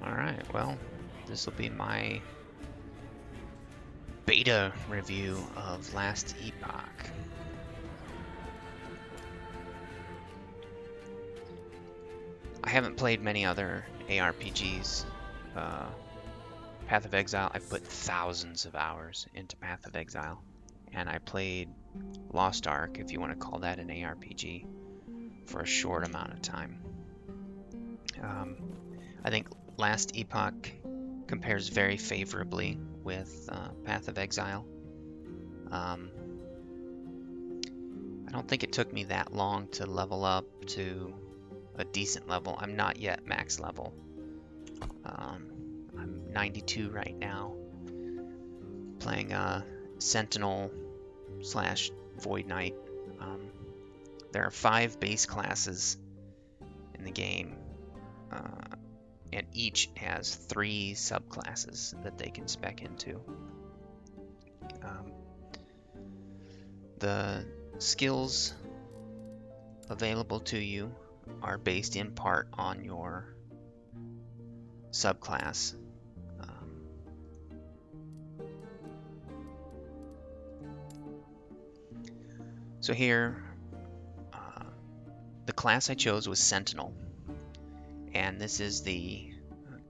Alright, well, this will be my beta review of Last Epoch. I haven't played many other ARPGs. Path of Exile, I put thousands of hours into Path of Exile. And I played Lost Ark, if you want to call that an ARPG, for a short amount of time. I think Last Epoch compares very favorably with Path of Exile. I don't think it took me that long to level up to a decent level. I'm not yet max level. I'm 92 right now, playing Sentinel / Void Knight. There are 5 base classes in the game, and each has 3 subclasses that they can spec into. The skills available to you are based in part on your subclass. So here, the class I chose was Sentinel, and this is the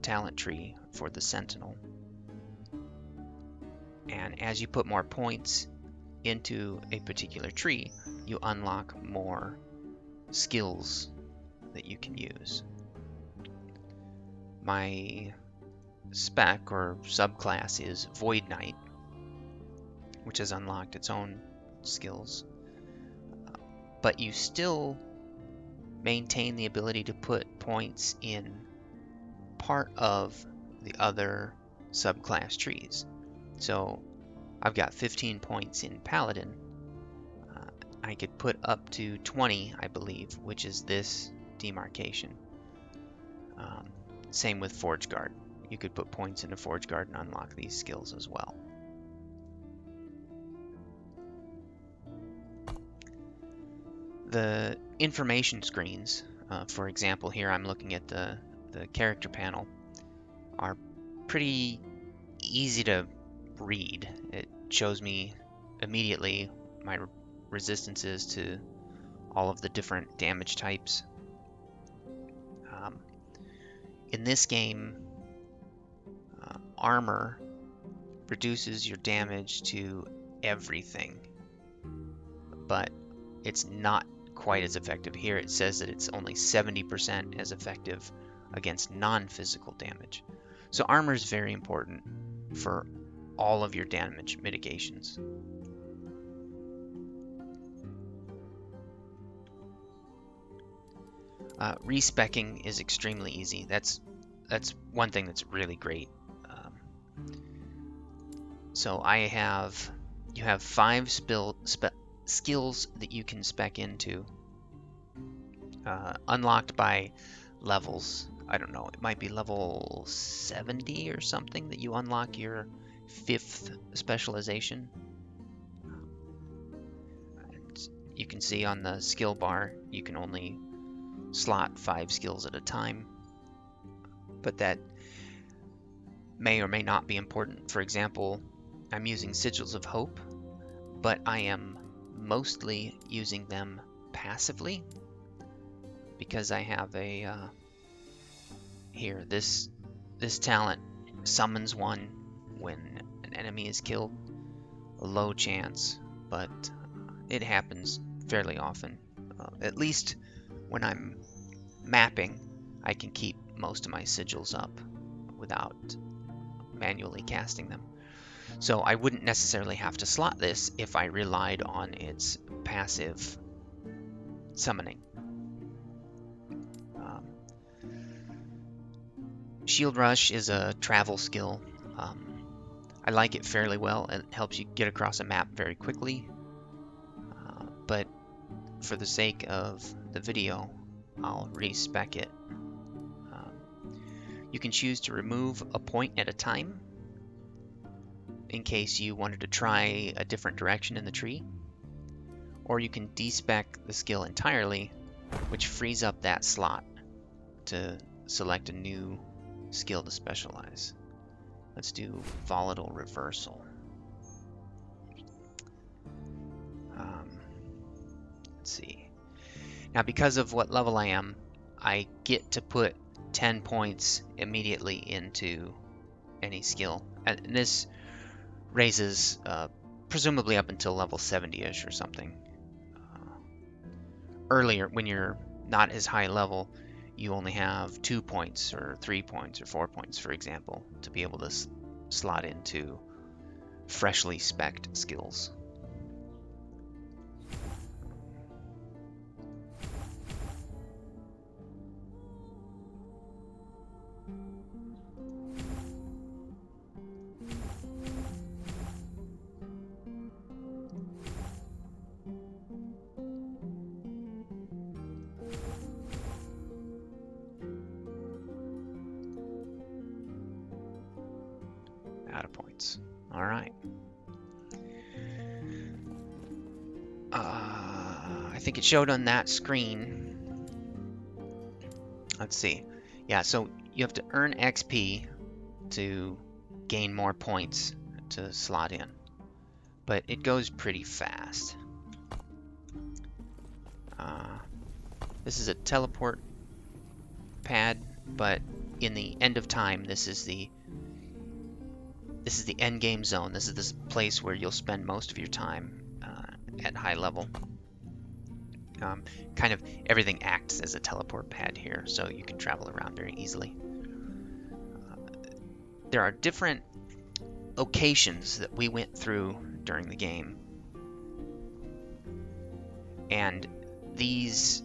talent tree for the Sentinel. And as you put more points into a particular tree, you unlock more skills that you can use. My spec or subclass is Void Knight, which has unlocked its own skills. But you still maintain the ability to put points in part of the other subclass trees. So I've got 15 points in Paladin. I could put up to 20, I believe, which is this demarcation. Same with Forge Guard. You could put points into Forge Guard and unlock these skills as well. The information screens, for example, here I'm looking at the character panel, are pretty easy to read. It shows me immediately my resistances to all of the different damage types. In this game, armor reduces your damage to everything, but it's not quite as effective. Here it says that it's only 70% as effective against non-physical damage. So armor is very important for all of your damage mitigations. Respecking is extremely easy. That's one thing that's really great. So you have 5 skills that you can spec into, unlocked by levels. I don't know, it might be level 70 or something that you unlock your 5th specialization. And you can see on the skill bar you can only slot 5 skills at a time, but that may or may not be important. For example, I'm using Sigils of Hope, but I am mostly using them passively because I have a here this talent summons one when an enemy is killed. A low chance, but it happens fairly often. At least when I'm mapping, I can keep most of my sigils up without manually casting them. So I wouldn't necessarily have to slot this if I relied on its passive summoning. Shield Rush is a travel skill. I like it fairly well. It helps you get across a map very quickly. But for the sake of the video, I'll respec it. You can choose to remove a point at a time in case you wanted to try a different direction in the tree, or you can despec the skill entirely, which frees up that slot to select a new skill to specialize. Let's do volatile reversal. Let's see. Now, because of what level I am, I get to put 10 points immediately into any skill. And this raises presumably up until level 70-ish or something. Earlier, when you're not as high level, you only have 2 points or 3 points or 4 points, for example, to be able to slot into freshly spec'd skills. Out of points. All right. I think it showed on that screen. Let's see. Yeah, so you have to earn XP to gain more points to slot in, but it goes pretty fast. This is a teleport pad, but in the end of time, this is the end game zone. This is this place where you'll spend most of your time at high level. Kind of everything acts as a teleport pad here, so you can travel around very easily. There are different locations that we went through during the game, and these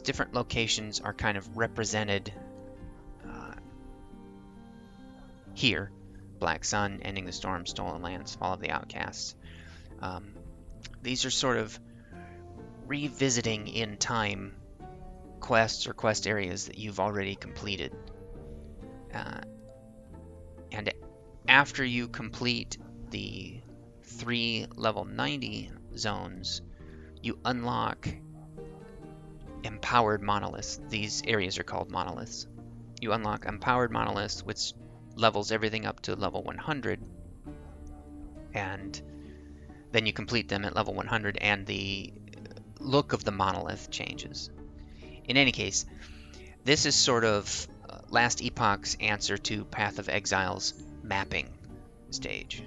different locations are kind of represented here. Black Sun, Ending the Storm, Stolen Lands, Fall of the Outcasts. These are sort of revisiting in time quests or quest areas that you've already completed. And after you complete the 3 level 90 zones, you unlock empowered monoliths. These areas are called monoliths. You unlock empowered monoliths, which levels everything up to level 100, and then you complete them at level 100 and the look of the monolith changes. In any case, this is sort of Last Epoch's answer to Path of Exile's mapping stage.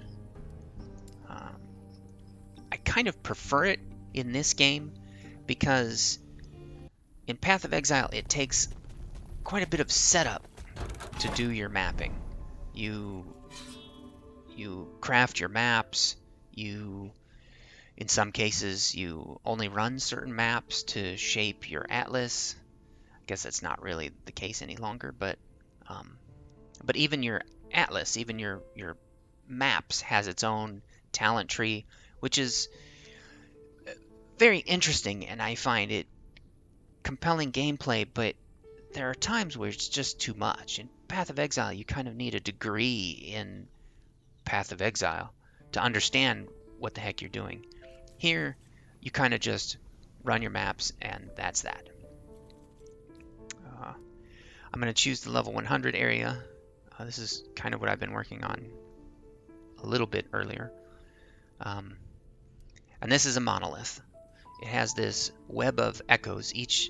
I kind of prefer it in this game because in Path of Exile it takes quite a bit of setup to do your mapping. You craft your maps, in some cases you only run certain maps to shape your atlas. I guess that's not really the case any longer, but even your atlas, even your maps has its own talent tree, which is very interesting, and I find it compelling gameplay, but there are times where it's just too much. In Path of Exile, you kind of need a degree in Path of Exile to understand what the heck you're doing. Here, you kind of just run your maps, and that's that. I'm going to choose the level 100 area. This is kind of what I've been working on a little bit earlier. And this is a monolith. It has this web of echoes. Each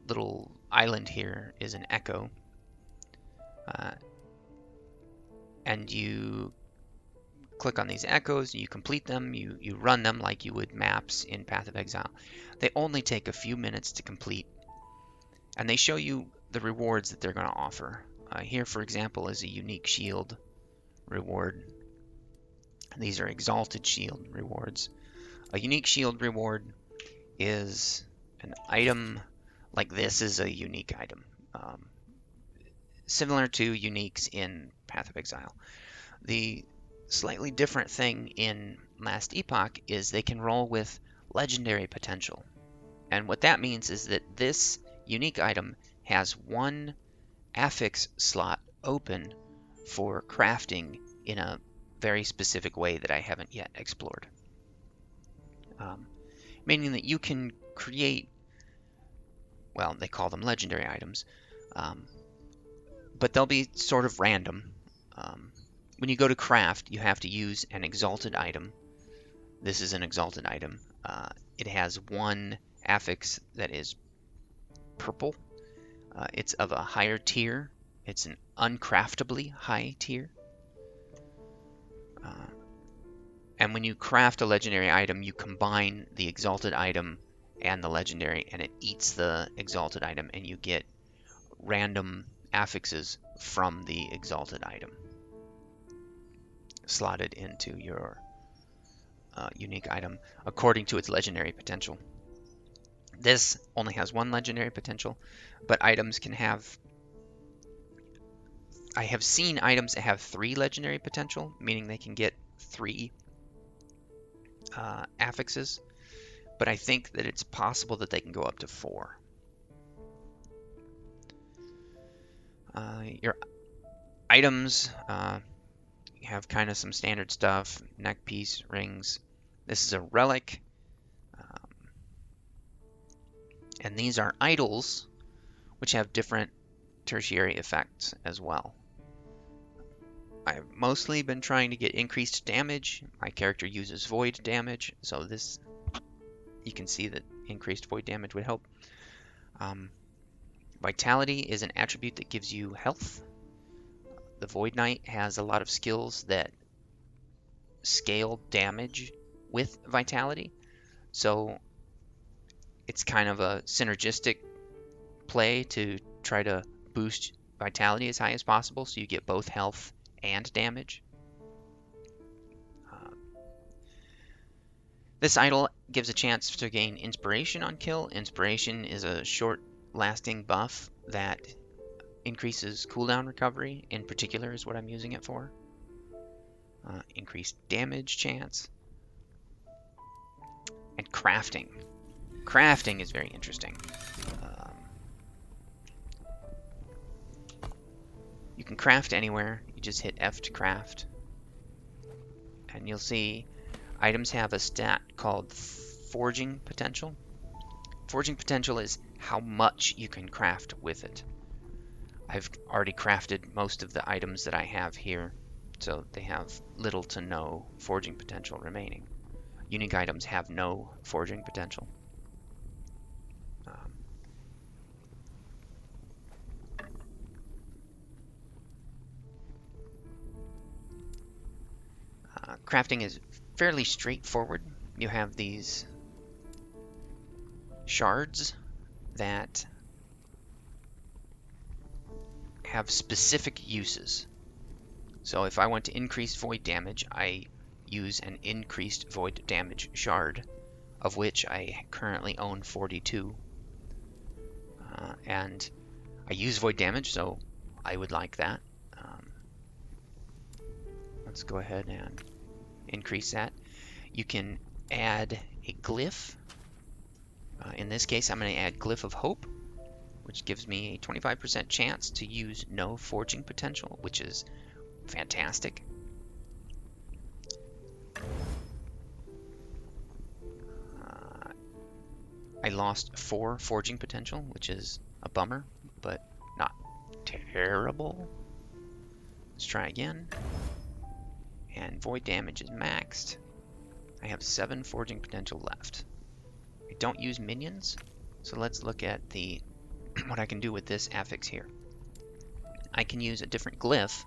little island here is an echo. And you click on these echoes, you complete them, you run them like you would maps in Path of Exile. They only take a few minutes to complete, and they show you the rewards that they're going to offer. Here, for example, is a unique shield reward. These are exalted shield rewards. A unique shield reward is an item like this is a unique item, similar to uniques in Path of Exile. The slightly different thing in Last Epoch is they can roll with legendary potential. And what that means is that this unique item has one affix slot open for crafting in a very specific way that I haven't yet explored. Meaning that you can create, well, they call them legendary items, but they'll be sort of random. When you go to craft, you have to use an exalted item. This is an exalted item. It has one affix that is purple. It's of a higher tier. It's an uncraftably high tier. And when you craft a legendary item, you combine the exalted item and the legendary, and it eats the exalted item, and you get random affixes from the exalted item slotted into your unique item according to its legendary potential. This only has one legendary potential, but items can have... I have seen items that have 3 legendary potential, meaning they can get 3 affixes, but I think that it's possible that they can go up to 4. Your items have kind of some standard stuff: neck piece, rings. This is a relic, and these are idols, which have different tertiary effects as well. I've mostly been trying to get increased damage. My character uses void damage, so this, you can see that increased void damage would help. Vitality is an attribute that gives you health. The Void Knight has a lot of skills that scale damage with vitality, so it's kind of a synergistic play to try to boost vitality as high as possible, so you get both health and damage. This idol gives a chance to gain inspiration on kill. Inspiration is a short-lasting buff that increases cooldown recovery, in particular, is what I'm using it for. Increased damage chance. And crafting. Crafting is very interesting. You can craft anywhere. You just hit F to craft. And you'll see items have a stat called forging potential. Forging potential is how much you can craft with it. I've already crafted most of the items that I have here, so they have little to no forging potential remaining. Unique items have no forging potential. Crafting is fairly straightforward. You have these shards that have specific uses. So if I want to increase void damage, I use an increased void damage shard, of which I currently own 42. And I use void damage, so I would like that. Let's go ahead and increase that. You can add a glyph. In this case, I'm going to add Glyph of Hope, which gives me a 25% chance to use no forging potential, which is fantastic. I lost 4 forging potential, which is a bummer, but not terrible. Let's try again. And void damage is maxed. I have 7 forging potential left. I don't use minions, so let's look at what I can do with this affix here. I can use a different glyph.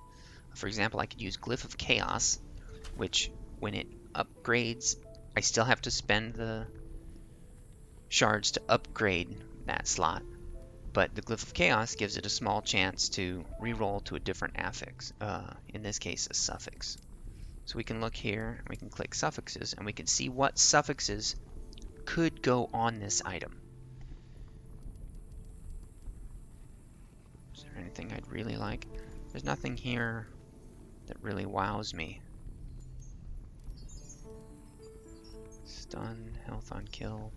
For example, I could use Glyph of Chaos, which when it upgrades, I still have to spend the shards to upgrade that slot. But the Glyph of Chaos gives it a small chance to reroll to a different affix, in this case a suffix. So we can look here, we can click suffixes, and we can see what suffixes could go on this item. Is there anything I'd really like? There's nothing here that really wows me. Stun, health on kill.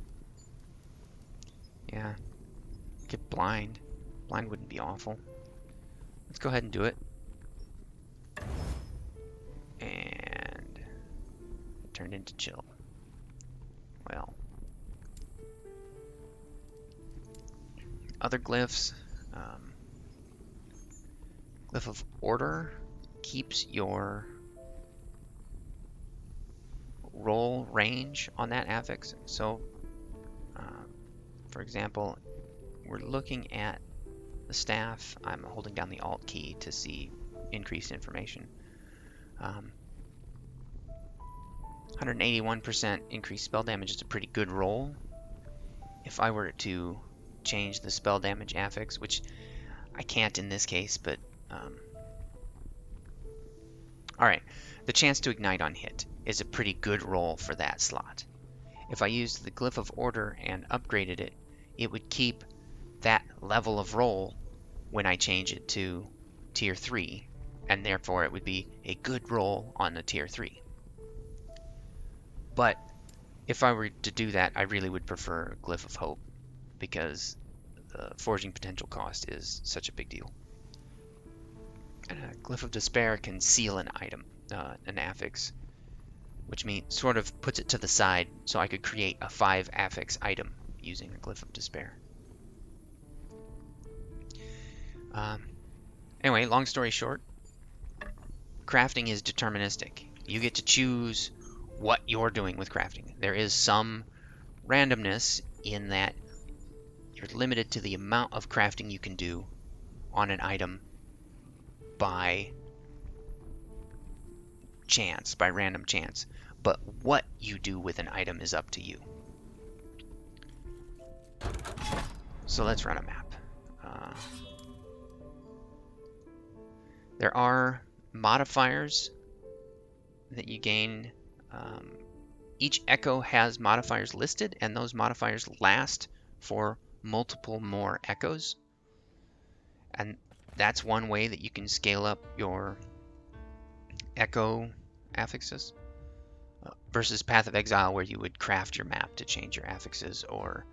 Yeah, get blind. Blind wouldn't be awful. Let's go ahead and do it. And it turned into chill. Well, other glyphs. Glyph of Order keeps your roll range on that affix. So, for example, we're looking at the staff. I'm holding down the Alt key to see increased information. 181% increased spell damage is a pretty good roll. If I were to change the spell damage affix, which I can't in this case, but alright, the chance to ignite on hit is a pretty good roll for that slot. If I used the Glyph of Order and upgraded it, it would keep that level of roll when I change it to tier 3, and therefore it would be a good roll on the tier 3. But if I were to do that, I really would prefer Glyph of Hope, because the forging potential cost is such a big deal. Glyph of Despair can seal an item, an affix, which means sort of puts it to the side, so I could create a 5 affix item using a Glyph of Despair. Anyway, long story short, crafting is deterministic. You get to choose what you're doing with crafting. There is some randomness in that you're limited to the amount of crafting you can do on an item by chance, by random chance. But what you do with an item is up to you. So let's run a map. There are modifiers that you gain. Each echo has modifiers listed, and those modifiers last for multiple more echoes. And that's one way that you can scale up your echo affixes versus Path of Exile, where you would craft your map to change your affixes or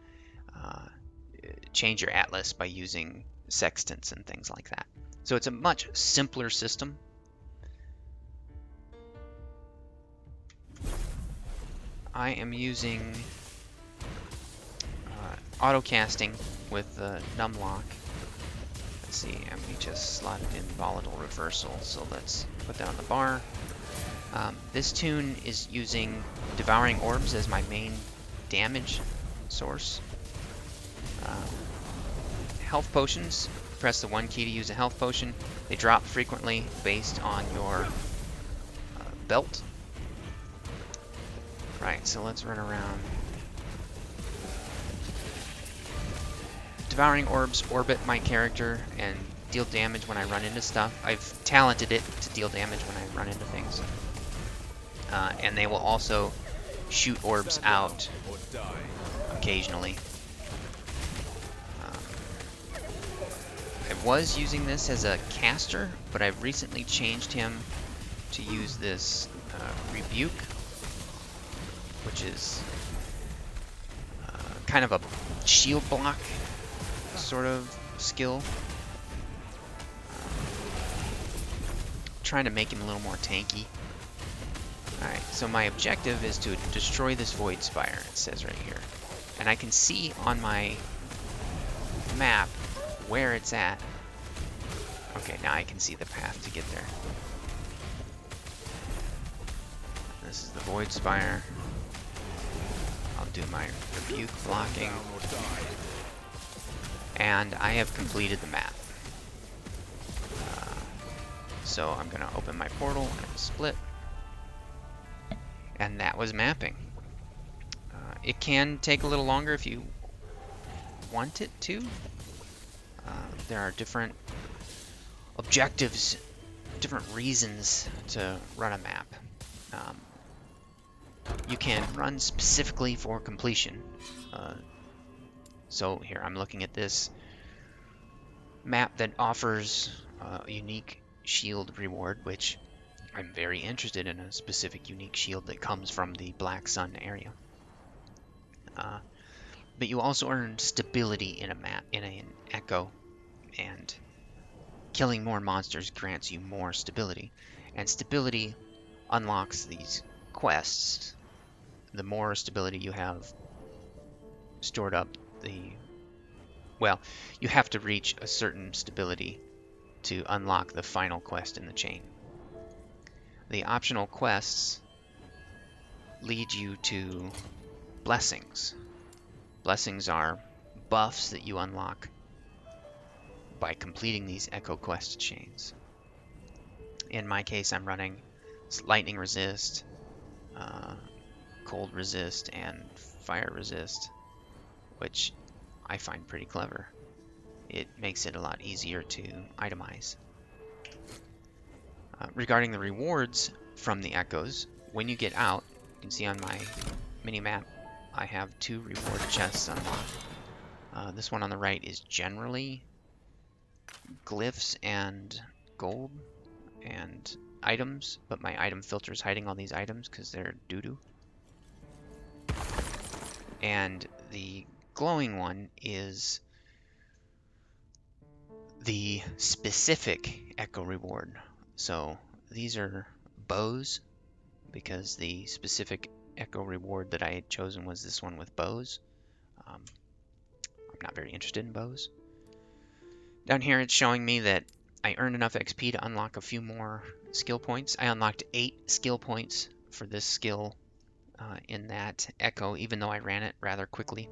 change your atlas by using sextants and things like that. So it's a much simpler system. I am using auto casting with the numlock. Let's see, and we just slotted in volatile reversal, so let's put that on the bar. This tune is using devouring orbs as my main damage source. Health potions, press the 1 key to use a health potion. They drop frequently based on your belt. Right, so let's run around. Devouring orbs orbit my character and deal damage when I run into stuff. I've talented it to deal damage when I run into things. And they will also shoot orbs out occasionally. I was using this as a caster, but I've recently changed him to use this rebuke, which is kind of a shield block sort of skill. Trying to make him a little more tanky. Alright, so my objective is to destroy this Void Spire, it says right here. And I can see on my map where it's at. Okay, now I can see the path to get there. This is the Void Spire. I'll do my rebuke blocking. And I have completed the map. So I'm going to open my portal and split. And that was mapping. It can take a little longer if you want it to. There are different objectives, different reasons to run a map. You can run specifically for completion. So here I'm looking at this map that offers a unique shield reward, which I'm very interested in, a specific unique shield that comes from the Black Sun area. But you also earn stability in a map, in an echo, and killing more monsters grants you more stability. And stability unlocks these quests. The more stability you have stored up, well, you have to reach a certain stability to unlock the final quest in the chain. The optional quests lead you to blessings. Blessings are buffs that you unlock by completing these Echo Quest chains. In my case, I'm running lightning resist, cold resist, and fire resist, which I find pretty clever. It makes it a lot easier to itemize. Regarding the rewards from the echoes, when you get out, you can see on my mini-map, I have 2 reward chests unlocked. This one on the right is generally glyphs and gold and items, but my item filter is hiding all these items because they're doo-doo. And the glowing one is the specific echo reward. So these are bows, because the specific echo reward that I had chosen was this one with bows. I'm not very interested in bows. Down here it's showing me that I earned enough XP to unlock a few more skill points. I unlocked 8 skill points for this skill in that echo, even though I ran it rather quickly.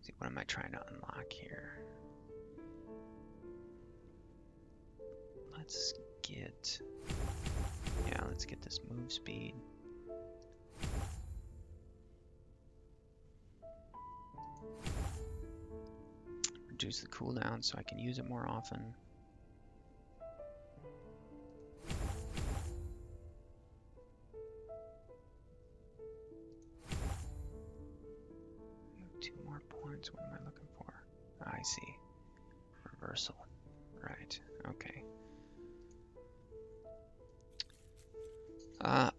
See, what am I trying to unlock here? Let's get this move speed. Reduce the cooldown so I can use it more often. Move 2 more points. What am I looking for? I see. Reversal. Right. Okay.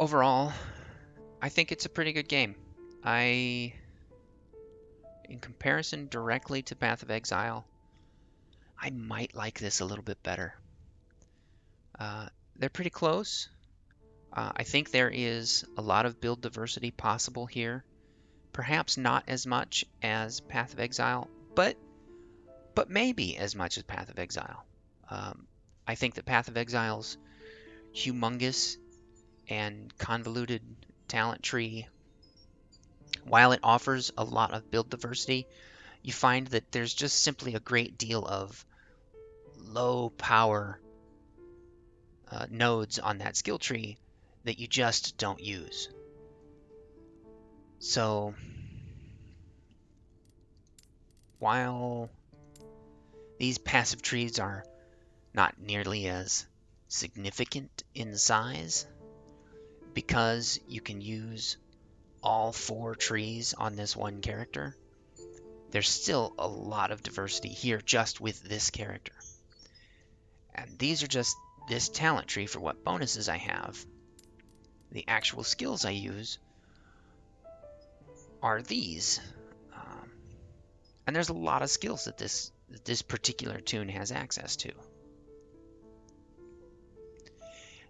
Overall, I think it's a pretty good game. In comparison directly to Path of Exile, I might like this a little bit better. They're pretty close. I think there is a lot of build diversity possible here. Perhaps not as much as Path of Exile, but maybe as much as Path of Exile. I think that Path of Exile's humongous and convoluted talent tree, while it offers a lot of build diversity, you find that there's just simply a great deal of low power nodes on that skill tree that you just don't use. So while these passive trees are not nearly as significant in size, because you can use all 4 trees on this one character, there's still a lot of diversity here just with this character. And these are just this talent tree for what bonuses I have. The actual skills I use are these. And there's a lot of skills that this particular toon has access to.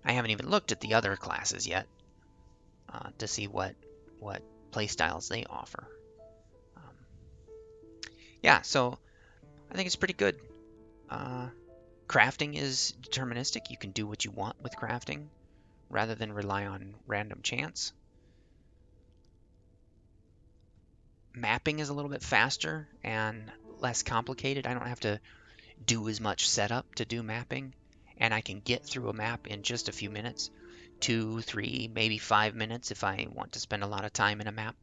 I haven't even looked at the other classes yet to see what playstyles they offer. Yeah, so I think it's pretty good. Crafting is deterministic. You can do what you want with crafting rather than rely on random chance. Mapping is a little bit faster and less complicated. I don't have to do as much setup to do mapping, and I can get through a map in just a few minutes. 2, 3, maybe 5 minutes if I want to spend a lot of time in a map.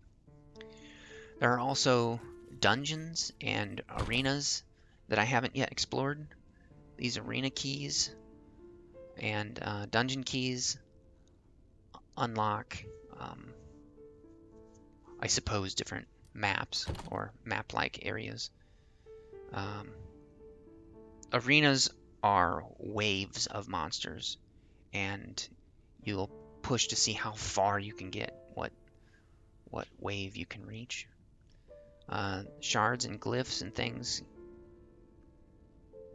There are also dungeons and arenas that I haven't yet explored. These arena keys and dungeon keys unlock, I suppose, different maps or map-like areas. Arenas are waves of monsters, and you'll push to see how far you can get, what wave you can reach. Shards and glyphs and things,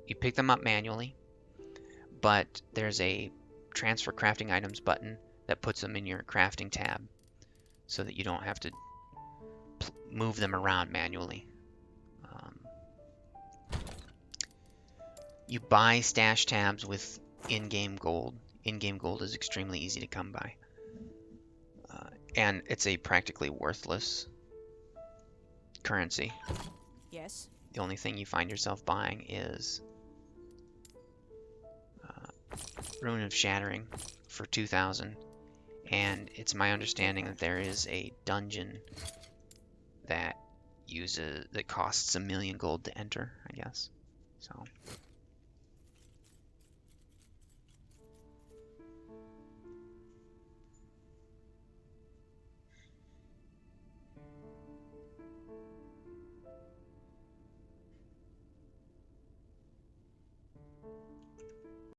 you pick them up manually, but there's a transfer crafting items button that puts them in your crafting tab so that you don't have to move them around manually. You buy stash tabs with in-game gold. In-game gold is extremely easy to come by. And it's a practically worthless currency. Yes. The only thing you find yourself buying is Rune of Shattering for 2,000. And it's my understanding that there is a dungeon that costs 1,000,000 gold to enter, I guess. So